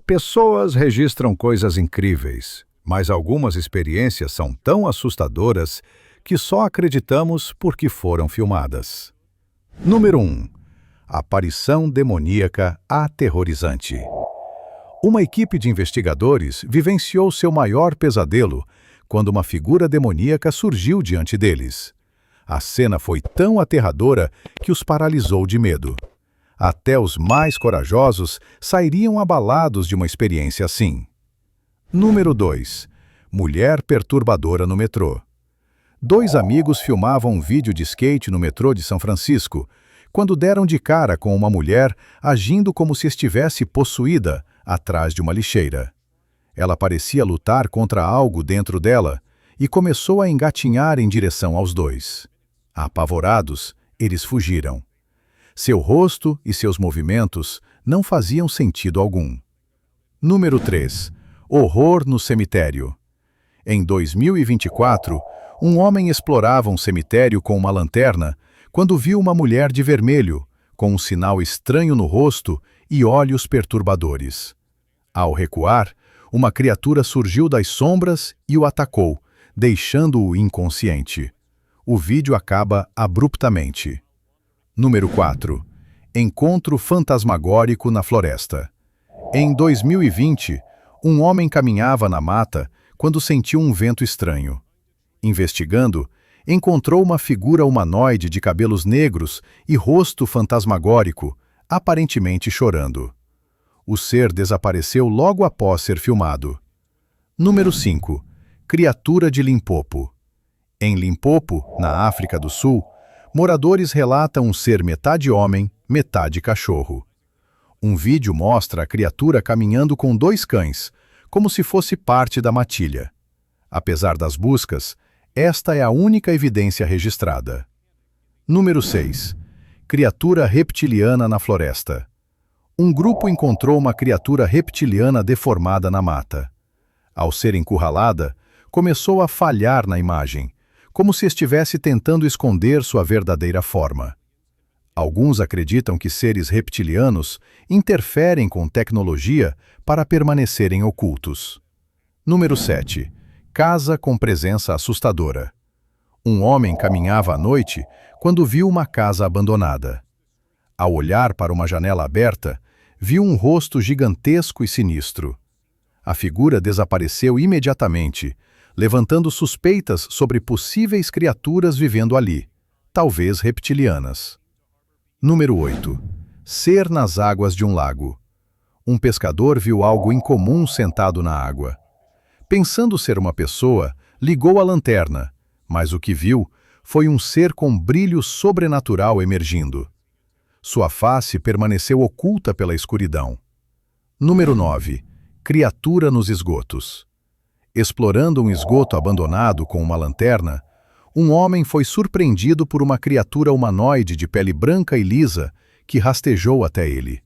Pessoas registram coisas incríveis, mas algumas experiências são tão assustadoras que só acreditamos porque foram filmadas. Número 1. Aparição demoníaca aterrorizante. Uma equipe de investigadores vivenciou seu maior pesadelo quando uma figura demoníaca surgiu diante deles. A cena foi tão aterradora que os paralisou de medo. Até os mais corajosos sairiam abalados de uma experiência assim. Número 2. Mulher perturbadora no metrô. Dois amigos filmavam um vídeo de skate no metrô de São Francisco, quando deram de cara com uma mulher agindo como se estivesse possuída atrás de uma lixeira. Ela parecia lutar contra algo dentro dela e começou a engatinhar em direção aos dois. Apavorados, eles fugiram. Seu rosto e seus movimentos não faziam sentido algum. Número 3. Horror no cemitério. Em 2024, um homem explorava um cemitério com uma lanterna quando viu uma mulher de vermelho, com um sinal estranho no rosto e olhos perturbadores. Ao recuar, uma criatura surgiu das sombras e o atacou, deixando-o inconsciente. O vídeo acaba abruptamente. Número 4. Encontro fantasmagórico na floresta. Em 2020, um homem caminhava na mata quando sentiu um vento estranho. Investigando, encontrou uma figura humanoide de cabelos negros e rosto fantasmagórico, aparentemente chorando. O ser desapareceu logo após ser filmado. Número 5. Criatura de Limpopo. Em Limpopo, na África do Sul, moradores relatam um ser metade homem, metade cachorro. Um vídeo mostra a criatura caminhando com dois cães, como se fosse parte da matilha. Apesar das buscas, esta é a única evidência registrada. Número 6. Criatura reptiliana na floresta. Um grupo encontrou uma criatura reptiliana deformada na mata. Ao ser encurralada, começou a falhar na imagem, como se estivesse tentando esconder sua verdadeira forma. Alguns acreditam que seres reptilianos interferem com tecnologia para permanecerem ocultos. Número 7. Casa com presença assustadora. Um homem caminhava à noite quando viu uma casa abandonada. Ao olhar para uma janela aberta, viu um rosto gigantesco e sinistro. A figura desapareceu imediatamente, levantando suspeitas sobre possíveis criaturas vivendo ali, talvez reptilianas. Número 8. Ser nas águas de um lago. Um pescador viu algo incomum sentado na água. Pensando ser uma pessoa, ligou a lanterna, mas o que viu foi um ser com brilho sobrenatural emergindo. Sua face permaneceu oculta pela escuridão. Número 9. Criatura nos esgotos. Explorando um esgoto abandonado com uma lanterna, um homem foi surpreendido por uma criatura humanoide de pele branca e lisa que rastejou até ele.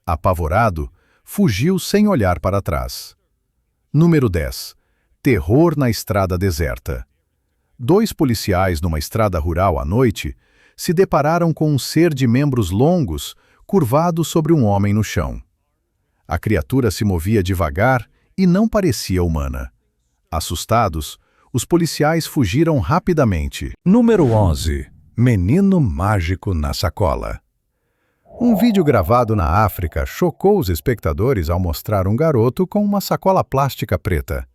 Apavorado, fugiu sem olhar para trás. Número 10. Terror na estrada deserta. Dois policiais numa estrada rural à noite se depararam com um ser de membros longos curvado sobre um homem no chão. A criatura se movia devagar e não parecia humana. Assustados, os policiais fugiram rapidamente. Número 11. Menino mágico na sacola. Um vídeo gravado na África chocou os espectadores ao mostrar um garoto com uma sacola plástica preta.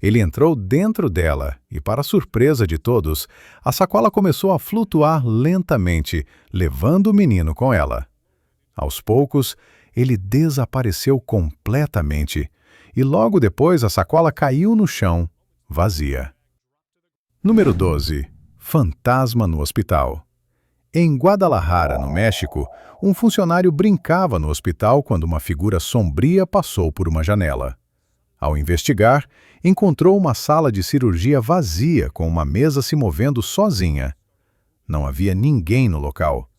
Ele entrou dentro dela e, para surpresa de todos, a sacola começou a flutuar lentamente, levando o menino com ela. Aos poucos, ele desapareceu completamente e logo depois a sacola caiu no chão, vazia. Número 12. Fantasma no hospital. Em Guadalajara, no México, um funcionário brincava no hospital quando uma figura sombria passou por uma janela. Ao investigar, encontrou uma sala de cirurgia vazia com uma mesa se movendo sozinha. Não havia ninguém no local.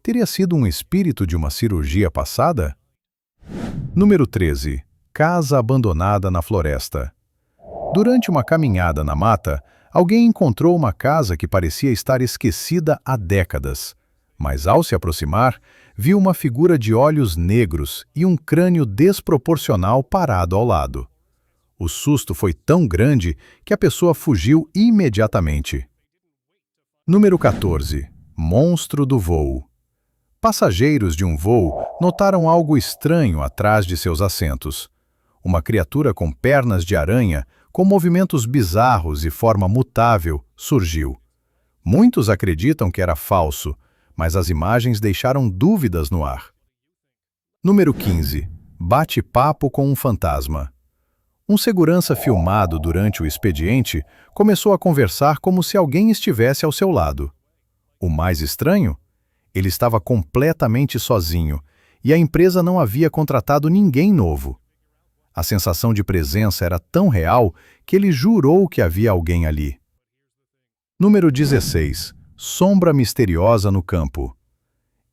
Teria sido um espírito de uma cirurgia passada? Número 13. Casa abandonada na floresta. Durante uma caminhada na mata, alguém encontrou uma casa que parecia estar esquecida há décadas. mas ao se aproximar, viu uma figura de olhos negros e um crânio desproporcional parado ao lado. O susto foi tão grande que a pessoa fugiu imediatamente. Número 14. Monstro do voo. Passageiros de um voo notaram algo estranho atrás de seus assentos. Uma criatura com pernas de aranha, com movimentos bizarros e forma mutável, surgiu. Muitos acreditam que era falso, mas as imagens deixaram dúvidas no ar. Número 15. Bate-papo com um fantasma. Um segurança filmado durante o expediente começou a conversar como se alguém estivesse ao seu lado. O mais estranho? Ele estava completamente sozinho e a empresa não havia contratado ninguém novo. A sensação de presença era tão real que ele jurou que havia alguém ali. Número 16. Sombra misteriosa no campo.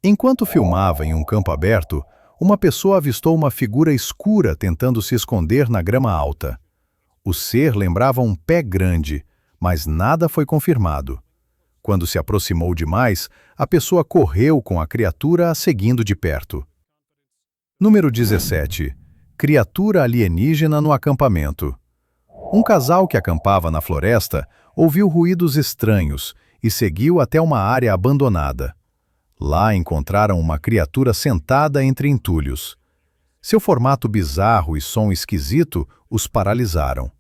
Enquanto filmava em um campo aberto, uma pessoa avistou uma figura escura tentando se esconder na grama alta. O ser lembrava um pé grande, mas nada foi confirmado. Quando se aproximou demais, a pessoa correu com a criatura a seguindo de perto. Número 17. Criatura alienígena no acampamento. Um casal que acampava na floresta ouviu ruídos estranhos e seguiu até uma área abandonada. Lá encontraram uma criatura sentada entre entulhos. Seu formato bizarro e som esquisito os paralisaram.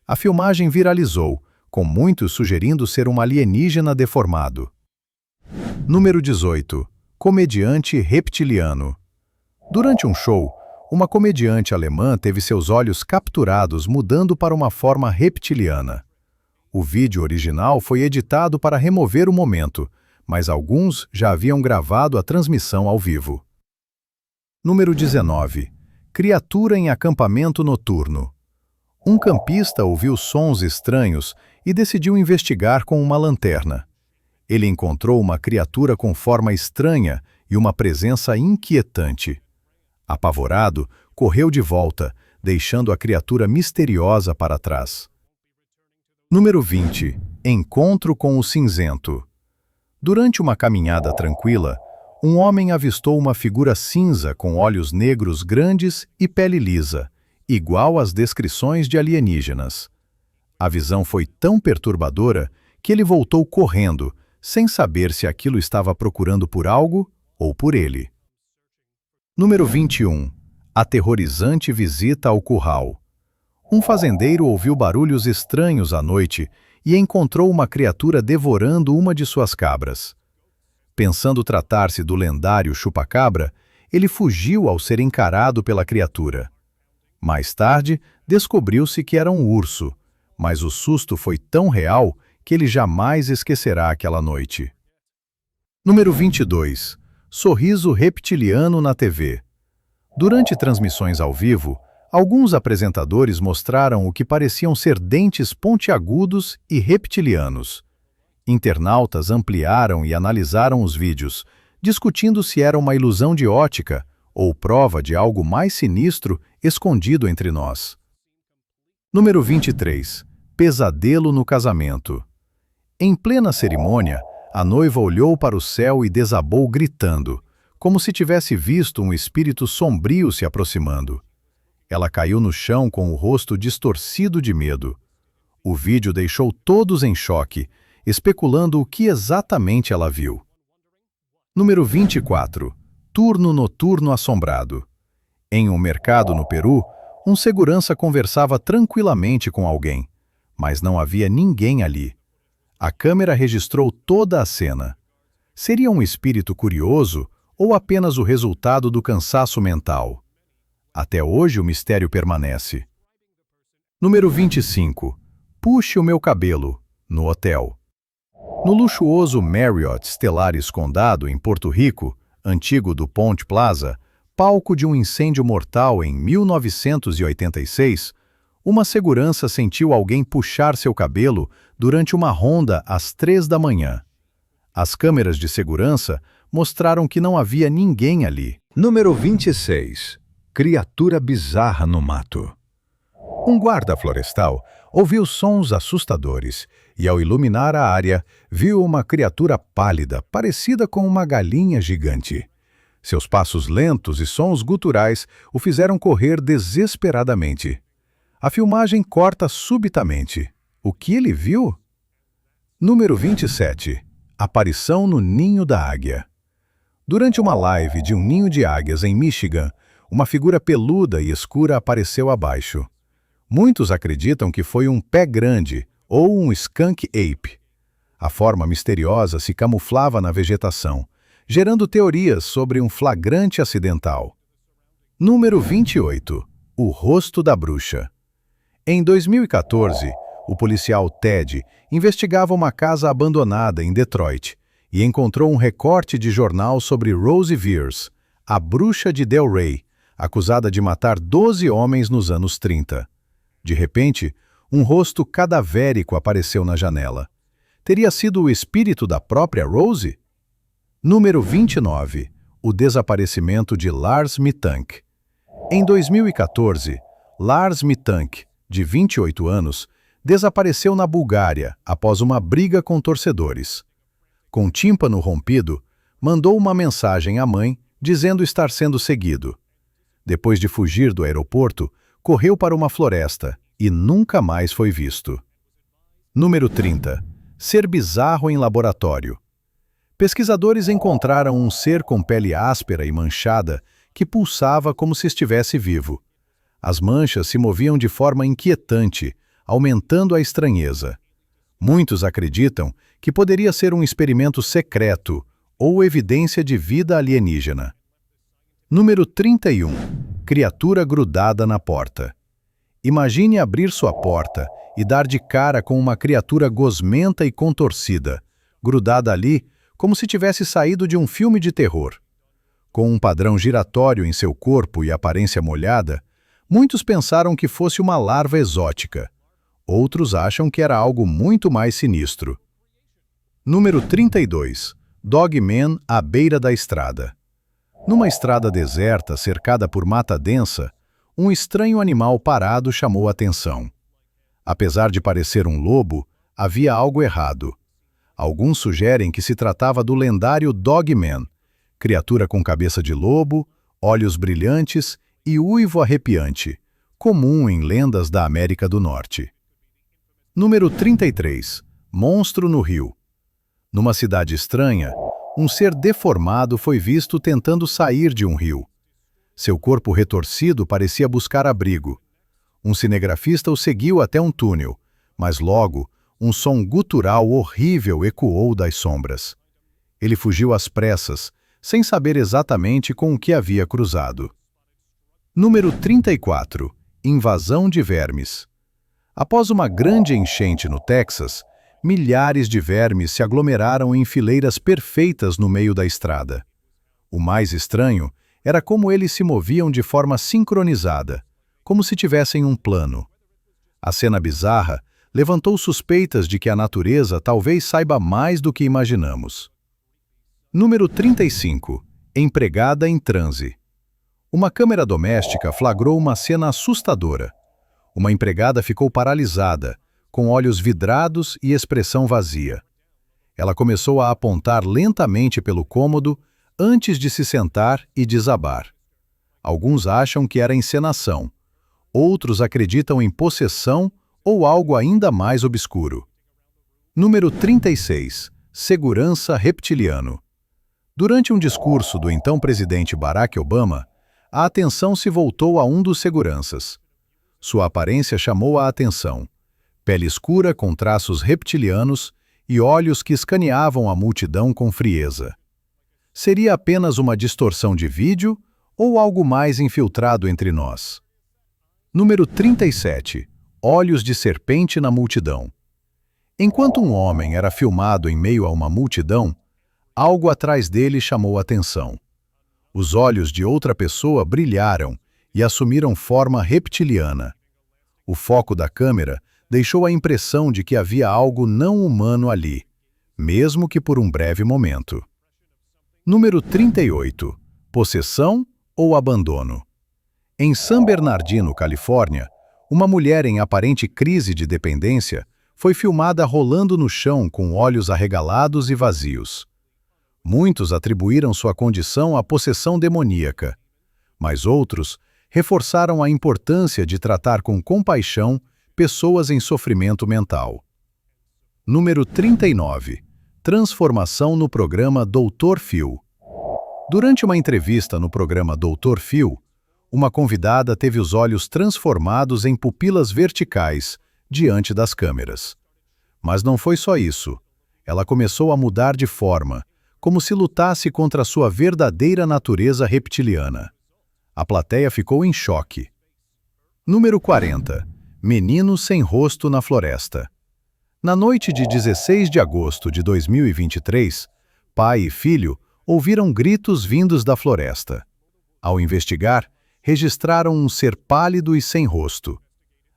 A filmagem viralizou, com muitos sugerindo ser um alienígena deformado. Número 18. Comediante reptiliano. Durante um show, uma comediante alemã teve seus olhos capturados mudando para uma forma reptiliana. O vídeo original foi editado para remover o momento, mas alguns já haviam gravado a transmissão ao vivo. Número 19. Criatura em acampamento noturno. Um campista ouviu sons estranhos e decidiu investigar com uma lanterna. Ele encontrou uma criatura com forma estranha e uma presença inquietante. Apavorado, correu de volta, deixando a criatura misteriosa para trás. Número 20. Encontro com o cinzento. Durante uma caminhada tranquila, um homem avistou uma figura cinza com olhos negros grandes e pele lisa, igual às descrições de alienígenas. A visão foi tão perturbadora que ele voltou correndo, sem saber se aquilo estava procurando por algo ou por ele. Número 21. Aterrorizante visita ao curral. Um fazendeiro ouviu barulhos estranhos à noite e encontrou uma criatura devorando uma de suas cabras. Pensando tratar-se do lendário chupa-cabra, ele fugiu ao ser encarado pela criatura. Mais tarde, descobriu-se que era um urso, mas o susto foi tão real que ele jamais esquecerá aquela noite. Número 22. Sorriso reptiliano na TV. Durante transmissões ao vivo, alguns apresentadores mostraram o que pareciam ser dentes pontiagudos e reptilianos. Internautas ampliaram e analisaram os vídeos, discutindo se era uma ilusão de ótica ou prova de algo mais sinistro escondido entre nós. Número 23. Pesadelo no casamento. Em plena cerimônia, a noiva olhou para o céu e desabou gritando, como se tivesse visto um espírito sombrio se aproximando. Ela caiu no chão com o rosto distorcido de medo. O vídeo deixou todos em choque, especulando o que exatamente ela viu. Número 24. Turno noturno assombrado. Em um mercado no Peru, um segurança conversava tranquilamente com alguém, mas não havia ninguém ali. A câmera registrou toda a cena. Seria um espírito curioso ou apenas o resultado do cansaço mental? Até hoje o mistério permanece. Número 25. Puxe o meu cabelo, no hotel. No luxuoso Marriott Stellaris Condado, em Porto Rico, antigo do Ponte Plaza, palco de um incêndio mortal em 1986, uma segurança sentiu alguém puxar seu cabelo durante uma ronda às 3 da manhã. As câmeras de segurança mostraram que não havia ninguém ali. Número 26. Criatura bizarra no mato. Um guarda florestal ouviu sons assustadores e, ao iluminar a área, viu uma criatura pálida, parecida com uma galinha gigante. Seus passos lentos e sons guturais o fizeram correr desesperadamente. A filmagem corta subitamente. O que ele viu? Número 27. Aparição no Ninho da Águia. Durante uma live de um ninho de águias em Michigan, uma figura peluda e escura apareceu abaixo. Muitos acreditam que foi um pé grande ou um skunk ape. A forma misteriosa se camuflava na vegetação, gerando teorias sobre um flagrante acidental. Número 28. O rosto da bruxa. Em 2014, o policial Ted investigava uma casa abandonada em Detroit e encontrou um recorte de jornal sobre Rosie Veers, a bruxa de Delray, acusada de matar 12 homens nos anos 30. De repente, um rosto cadavérico apareceu na janela. Teria sido o espírito da própria Rosie? Número 29. O desaparecimento de Lars Mittank. Em 2014, Lars Mittank, de 28 anos, desapareceu na Bulgária após uma briga com torcedores. Com o tímpano rompido, mandou uma mensagem à mãe dizendo estar sendo seguido. Depois de fugir do aeroporto, correu para uma floresta e nunca mais foi visto. Número 30. Ser bizarro em laboratório. Pesquisadores encontraram um ser com pele áspera e manchada que pulsava como se estivesse vivo. As manchas se moviam de forma inquietante, aumentando a estranheza. Muitos acreditam que poderia ser um experimento secreto ou evidência de vida alienígena. Número 31. Criatura grudada na porta. Imagine abrir sua porta e dar de cara com uma criatura gosmenta e contorcida, grudada ali como se tivesse saído de um filme de terror. Com um padrão giratório em seu corpo e aparência molhada, muitos pensaram que fosse uma larva exótica. Outros acham que era algo muito mais sinistro. Número 32. Dogman à beira da estrada. Numa estrada deserta, cercada por mata densa, um estranho animal parado chamou a atenção. Apesar de parecer um lobo, havia algo errado. Alguns sugerem que se tratava do lendário Dogman, criatura com cabeça de lobo, olhos brilhantes e uivo arrepiante, comum em lendas da América do Norte. Número 33. Monstro no rio. Numa cidade estranha, um ser deformado foi visto tentando sair de um rio. Seu corpo retorcido parecia buscar abrigo. Um cinegrafista o seguiu até um túnel, mas logo um som gutural horrível ecoou das sombras. Ele fugiu às pressas, sem saber exatamente com o que havia cruzado. Número 34. Invasão de vermes. Após uma grande enchente no Texas, milhares de vermes se aglomeraram em fileiras perfeitas no meio da estrada. O mais estranho era como eles se moviam de forma sincronizada, como se tivessem um plano. A cena bizarra levantou suspeitas de que a natureza talvez saiba mais do que imaginamos. Número 35. Empregada em transe. Uma câmera doméstica flagrou uma cena assustadora. Uma empregada ficou paralisada, com olhos vidrados e expressão vazia. Ela começou a apontar lentamente pelo cômodo antes de se sentar e desabar. Alguns acham que era encenação. Outros acreditam em possessão ou algo ainda mais obscuro. Número 36. Segurança reptiliano. Durante um discurso do então presidente Barack Obama, a atenção se voltou a um dos seguranças. Sua aparência chamou a atenção. Pele escura com traços reptilianos e olhos que escaneavam a multidão com frieza. Seria apenas uma distorção de vídeo ou algo mais infiltrado entre nós? Número 37. Olhos de serpente na multidão. Enquanto um homem era filmado em meio a uma multidão, algo atrás dele chamou a atenção. Os olhos de outra pessoa brilharam e assumiram forma reptiliana. O foco da câmera deixou a impressão de que havia algo não humano ali, mesmo que por um breve momento. Número 38. Possessão ou abandono. Em San Bernardino, Califórnia, uma mulher em aparente crise de dependência foi filmada rolando no chão com olhos arregalados e vazios. Muitos atribuíram sua condição à possessão demoníaca, mas outros reforçaram a importância de tratar com compaixão pessoas em sofrimento mental. Número 39. Transformação no programa Dr. Phil. Durante uma entrevista no programa Dr. Phil, uma convidada teve os olhos transformados em pupilas verticais diante das câmeras. Mas não foi só isso. Ela começou a mudar de forma, como se lutasse contra a sua verdadeira natureza reptiliana. A plateia ficou em choque. Número 40. Menino sem rosto na floresta. Na noite de 16 de agosto de 2023, pai e filho ouviram gritos vindos da floresta. Ao investigar, registraram um ser pálido e sem rosto.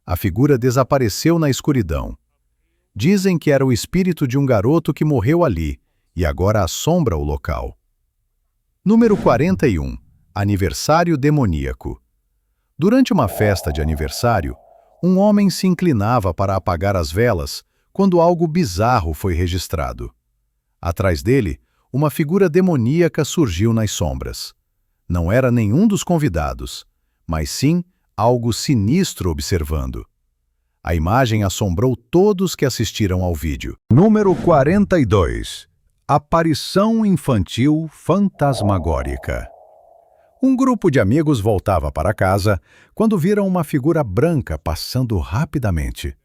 A figura desapareceu na escuridão. Dizem que era o espírito de um garoto que morreu ali e agora assombra o local. Número 41. Aniversário demoníaco. Durante uma festa de aniversário, um homem se inclinava para apagar as velas quando algo bizarro foi registrado. Atrás dele, uma figura demoníaca surgiu nas sombras. Não era nenhum dos convidados, mas sim algo sinistro observando. A imagem assombrou todos que assistiram ao vídeo. Número 42. Aparição infantil fantasmagórica. Um grupo de amigos voltava para casa quando viram uma figura branca passando rapidamente.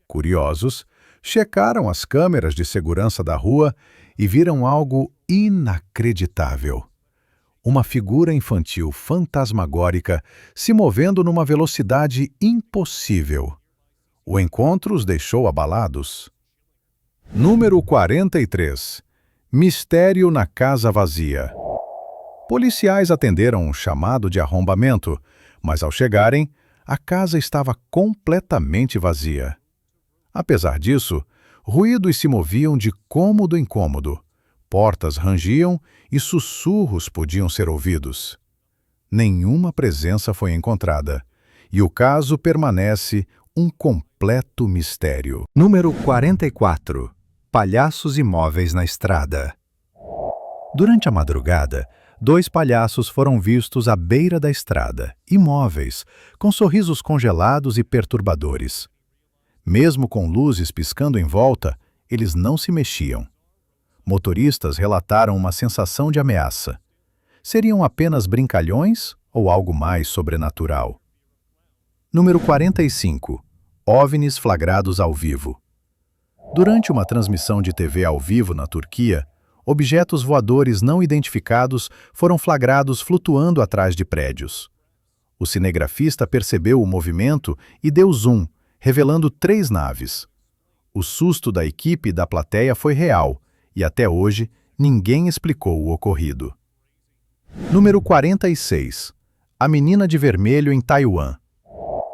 Curiosos, checaram as câmeras de segurança da rua e viram algo inacreditável. Uma figura infantil fantasmagórica se movendo numa velocidade impossível. O encontro os deixou abalados. Número 43. Mistério na casa vazia. Policiais atenderam um chamado de arrombamento, mas ao chegarem, a casa estava completamente vazia. Apesar disso, ruídos se moviam de cômodo em cômodo, portas rangiam e sussurros podiam ser ouvidos. Nenhuma presença foi encontrada, e o caso permanece um completo mistério. Número 44. Palhaços imóveis na estrada. Durante a madrugada, 2 palhaços foram vistos à beira da estrada, imóveis, com sorrisos congelados e perturbadores. Mesmo com luzes piscando em volta, eles não se mexiam. Motoristas relataram uma sensação de ameaça. Seriam apenas brincalhões ou algo mais sobrenatural? Número 45. OVNIs flagrados ao vivo. Durante uma transmissão de TV ao vivo na Turquia, objetos voadores não identificados foram flagrados flutuando atrás de prédios. O cinegrafista percebeu o movimento e deu zoom, revelando 3 naves. O susto da equipe e da plateia foi real, e até hoje ninguém explicou o ocorrido. Número 46. A menina de vermelho em Taiwan.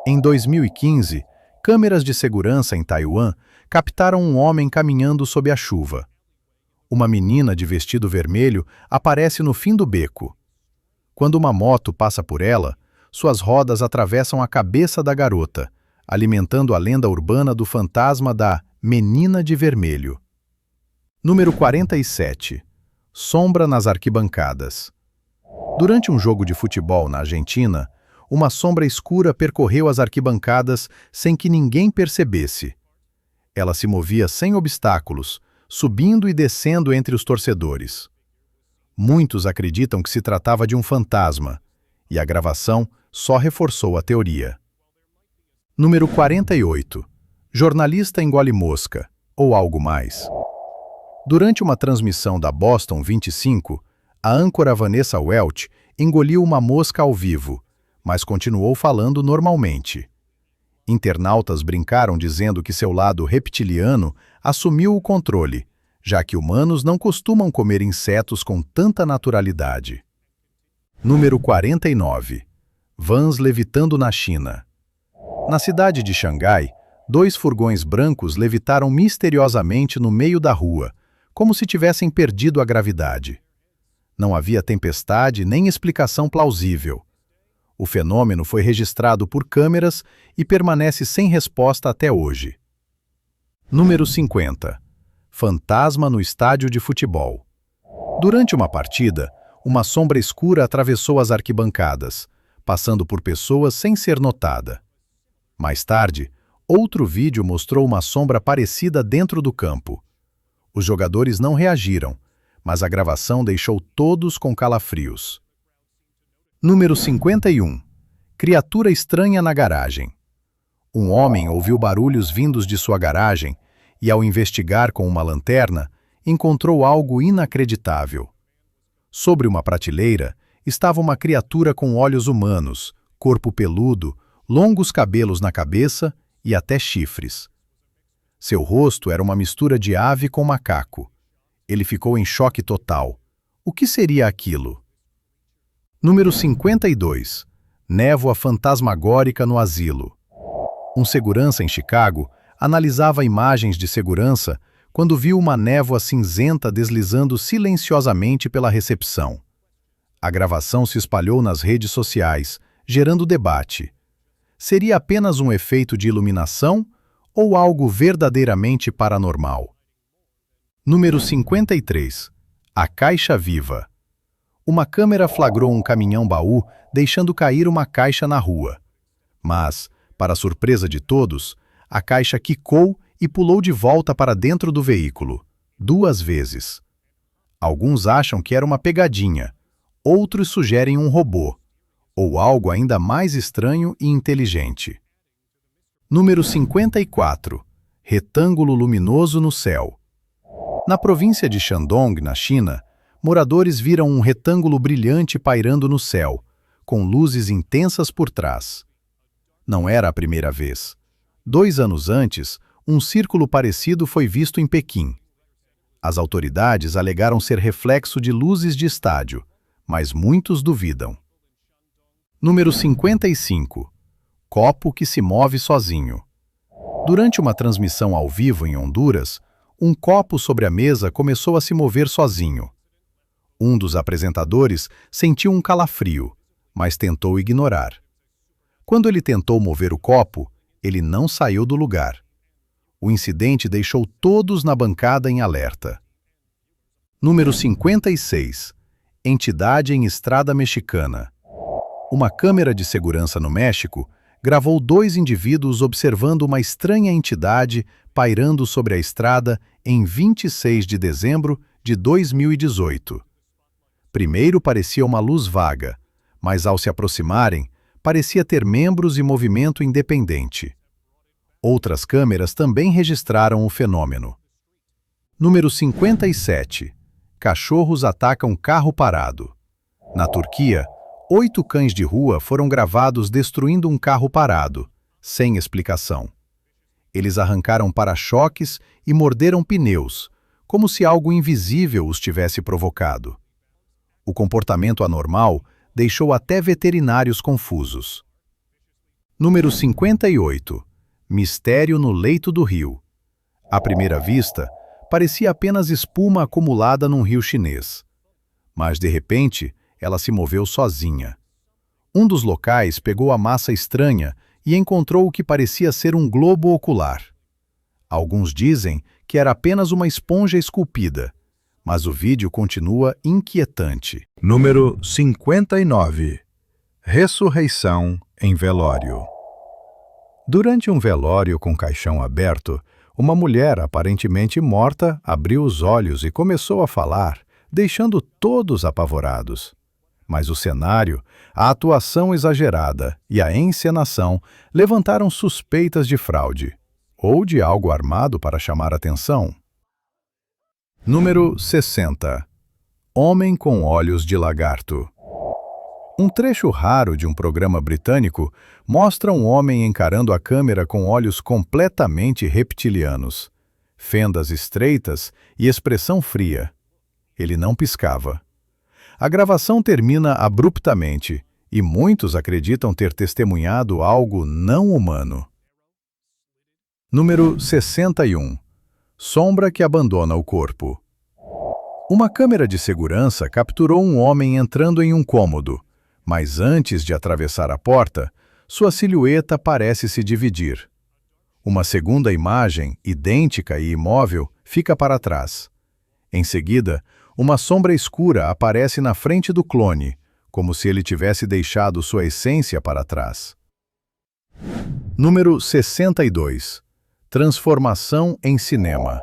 Em 2015, câmeras de segurança em Taiwan captaram um homem caminhando sob a chuva. Uma menina de vestido vermelho aparece no fim do beco. Quando uma moto passa por ela, suas rodas atravessam a cabeça da garota, alimentando a lenda urbana do fantasma da menina de vermelho. Número 47. Sombra nas arquibancadas. Durante um jogo de futebol na Argentina, uma sombra escura percorreu as arquibancadas sem que ninguém percebesse. Ela se movia sem obstáculos, subindo e descendo entre os torcedores. Muitos acreditam que se tratava de um fantasma, e a gravação só reforçou a teoria. Número 48. Jornalista engole mosca, ou algo mais. Durante uma transmissão da Boston 25, a âncora Vanessa Welch engoliu uma mosca ao vivo, mas continuou falando normalmente. Internautas brincaram dizendo que seu lado reptiliano assumiu o controle, já que humanos não costumam comer insetos com tanta naturalidade. Número 49. Vans levitando na China. Na cidade de Xangai, 2 furgões brancos levitaram misteriosamente no meio da rua, como se tivessem perdido a gravidade. Não havia tempestade nem explicação plausível. O fenômeno foi registrado por câmeras e permanece sem resposta até hoje. Número 50. Fantasma no estádio de futebol. Durante uma partida, uma sombra escura atravessou as arquibancadas, passando por pessoas sem ser notada. Mais tarde, outro vídeo mostrou uma sombra parecida dentro do campo. Os jogadores não reagiram, mas a gravação deixou todos com calafrios. Número 51. Criatura estranha na garagem. Um homem ouviu barulhos vindos de sua garagem e, ao investigar com uma lanterna, encontrou algo inacreditável. Sobre uma prateleira estava uma criatura com olhos humanos, corpo peludo, longos cabelos na cabeça e até chifres. Seu rosto era uma mistura de ave com macaco. Ele ficou em choque total. O que seria aquilo? Número 52. Névoa fantasmagórica no asilo. Um segurança em Chicago analisava imagens de segurança quando viu uma névoa cinzenta deslizando silenciosamente pela recepção. A gravação se espalhou nas redes sociais, gerando debate. Seria apenas um efeito de iluminação ou algo verdadeiramente paranormal? Número 53. A caixa viva. Uma câmera flagrou um caminhão-baú deixando cair uma caixa na rua. Mas, para surpresa de todos, a caixa quicou e pulou de volta para dentro do veículo, 2 vezes. Alguns acham que era uma pegadinha, outros sugerem um robô, ou algo ainda mais estranho e inteligente. Número 54. Retângulo luminoso no céu. Na província de Shandong, na China, moradores viram um retângulo brilhante pairando no céu, com luzes intensas por trás. Não era a primeira vez. 2 anos antes, um círculo parecido foi visto em Pequim. As autoridades alegaram ser reflexo de luzes de estádio, mas muitos duvidam. Número 55. Copo que se move sozinho. Durante uma transmissão ao vivo em Honduras, um copo sobre a mesa começou a se mover sozinho. Um dos apresentadores sentiu um calafrio, mas tentou ignorar. Quando ele tentou mover o copo, ele não saiu do lugar. O incidente deixou todos na bancada em alerta. Número 56. Entidade em estrada mexicana. Uma câmera de segurança no México gravou 2 indivíduos observando uma estranha entidade pairando sobre a estrada em 26 de dezembro de 2018. Primeiro parecia uma luz vaga, mas ao se aproximarem, parecia ter membros e movimento independente. Outras câmeras também registraram o fenômeno. Número 57. Cachorros atacam carro parado. Na Turquia, 8 cães de rua foram gravados destruindo um carro parado, sem explicação. Eles arrancaram para-choques e morderam pneus, como se algo invisível os tivesse provocado. O comportamento anormal deixou até veterinários confusos. Número 58. Mistério no leito do rio. À primeira vista, parecia apenas espuma acumulada num rio chinês. Mas, de repente, ela se moveu sozinha. Um dos locais pegou a massa estranha e encontrou o que parecia ser um globo ocular. Alguns dizem que era apenas uma esponja esculpida, mas o vídeo continua inquietante. Número 59. Ressurreição em velório. Durante um velório com caixão aberto, uma mulher aparentemente morta abriu os olhos e começou a falar, deixando todos apavorados. Mas o cenário, a atuação exagerada e a encenação levantaram suspeitas de fraude, ou de algo armado para chamar atenção. Número 60. Homem com olhos de lagarto. Um trecho raro de um programa britânico mostra um homem encarando a câmera com olhos completamente reptilianos, fendas estreitas e expressão fria. Ele não piscava. A gravação termina abruptamente e muitos acreditam ter testemunhado algo não humano. Número 61. Sombra que abandona o corpo. Uma câmera de segurança capturou um homem entrando em um cômodo, mas antes de atravessar a porta, sua silhueta parece se dividir. Uma segunda imagem, idêntica e imóvel, fica para trás. Em seguida, uma sombra escura aparece na frente do clone, como se ele tivesse deixado sua essência para trás. Número 62. Transformação em cinema.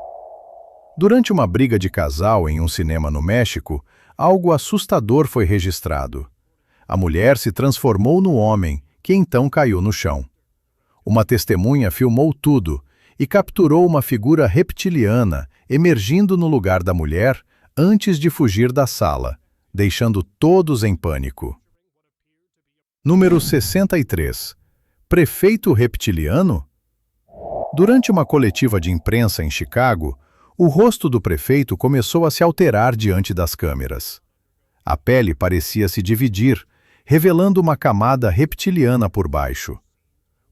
Durante uma briga de casal em um cinema no México, algo assustador foi registrado. A mulher se transformou no homem, que então caiu no chão. Uma testemunha filmou tudo e capturou uma figura reptiliana emergindo no lugar da mulher antes de fugir da sala, deixando todos em pânico. Número 63. Prefeito reptiliano? Durante uma coletiva de imprensa em Chicago, o rosto do prefeito começou a se alterar diante das câmeras. A pele parecia se dividir, revelando uma camada reptiliana por baixo.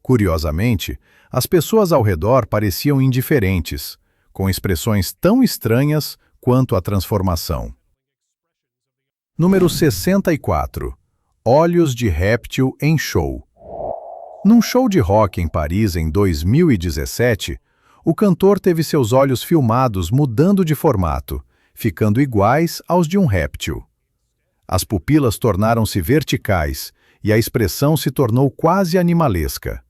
Curiosamente, as pessoas ao redor pareciam indiferentes, com expressões tão estranhas quanto a transformação. Número 64. Olhos de réptil em show. Num show de rock em Paris em 2017, o cantor teve seus olhos filmados mudando de formato, ficando iguais aos de um réptil. As pupilas tornaram-se verticais e a expressão se tornou quase animalesca.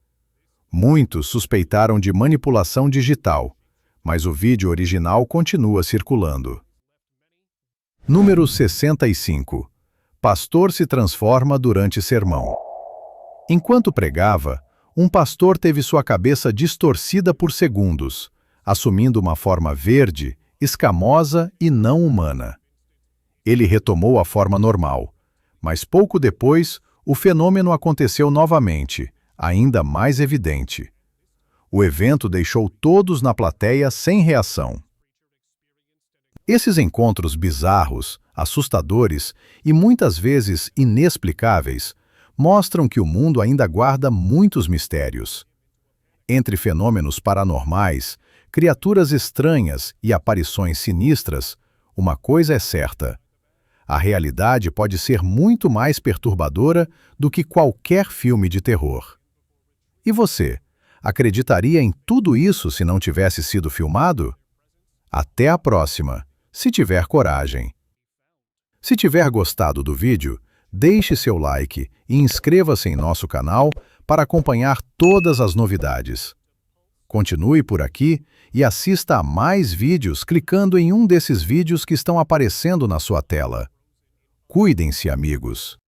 Muitos suspeitaram de manipulação digital, mas o vídeo original continua circulando. Número 65. Pastor se transforma durante sermão. Enquanto pregava, um pastor teve sua cabeça distorcida por segundos, assumindo uma forma verde, escamosa e não humana. Ele retomou a forma normal, mas pouco depois, o fenômeno aconteceu novamente, ainda mais evidente. O evento deixou todos na plateia sem reação. Esses encontros bizarros, assustadores e muitas vezes inexplicáveis mostram que o mundo ainda guarda muitos mistérios. Entre fenômenos paranormais, criaturas estranhas e aparições sinistras, uma coisa é certa: a realidade pode ser muito mais perturbadora do que qualquer filme de terror. E você, acreditaria em tudo isso se não tivesse sido filmado? Até a próxima, se tiver coragem. Se tiver gostado do vídeo, deixe seu like e inscreva-se em nosso canal para acompanhar todas as novidades. Continue por aqui e assista a mais vídeos clicando em um desses vídeos que estão aparecendo na sua tela. Cuidem-se, amigos!